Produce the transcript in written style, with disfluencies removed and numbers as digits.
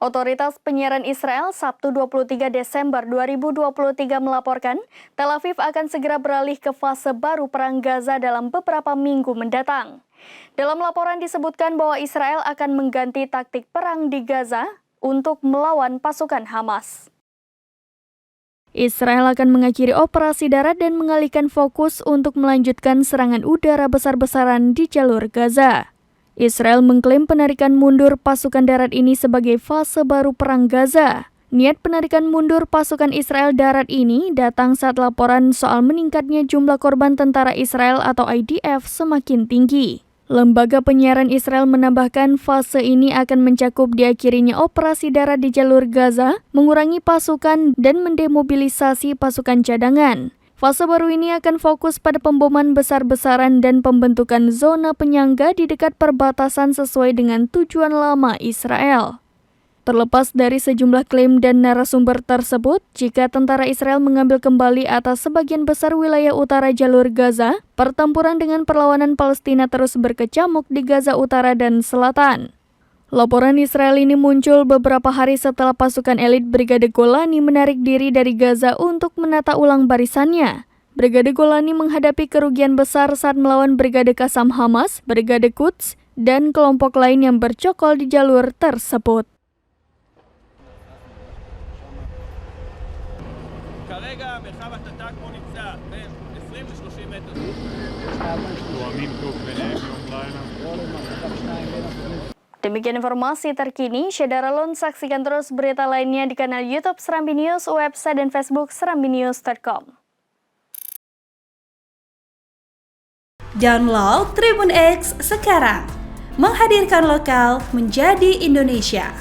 Otoritas penyiaran Israel Sabtu 23 Desember 2023 melaporkan Tel Aviv akan segera beralih ke fase baru perang Gaza dalam beberapa minggu mendatang. Dalam laporan disebutkan bahwa Israel akan mengganti taktik perang di Gaza untuk melawan pasukan Hamas. Israel akan mengakhiri operasi darat dan mengalihkan fokus untuk melanjutkan serangan udara besar-besaran di jalur Gaza. Israel mengklaim penarikan mundur pasukan darat ini sebagai fase baru perang Gaza. Niat penarikan mundur pasukan Israel darat ini datang saat laporan soal meningkatnya jumlah korban tentara Israel atau IDF semakin tinggi. Lembaga penyiaran Israel menambahkan fase ini akan mencakup diakhirinya operasi darat di jalur Gaza, mengurangi pasukan dan mendemobilisasi pasukan cadangan. Fase baru ini akan fokus pada pemboman besar-besaran dan pembentukan zona penyangga di dekat perbatasan sesuai dengan tujuan lama Israel. Terlepas dari sejumlah klaim dan narasumber tersebut, jika tentara Israel mengambil kembali atas sebagian besar wilayah utara jalur Gaza, pertempuran dengan perlawanan Palestina terus berkecamuk di Gaza Utara dan Selatan. Laporan Israel ini muncul beberapa hari setelah pasukan elit Brigade Golani menarik diri dari Gaza untuk menata ulang barisannya. Brigade Golani menghadapi kerugian besar saat melawan Brigade Qassam Hamas, Brigade Quds, dan kelompok lain yang bercokol di jalur tersebut. כרגע מרחב התת"ק פה נמצא בין 20 ל-30 מטר. Demikian informasi terkini, Syederalun saksikan terus berita lainnya di kanal YouTube Serambi News, website dan Facebook serambinews.com. Download Tribun X sekarang, menghadirkan lokal menjadi Indonesia.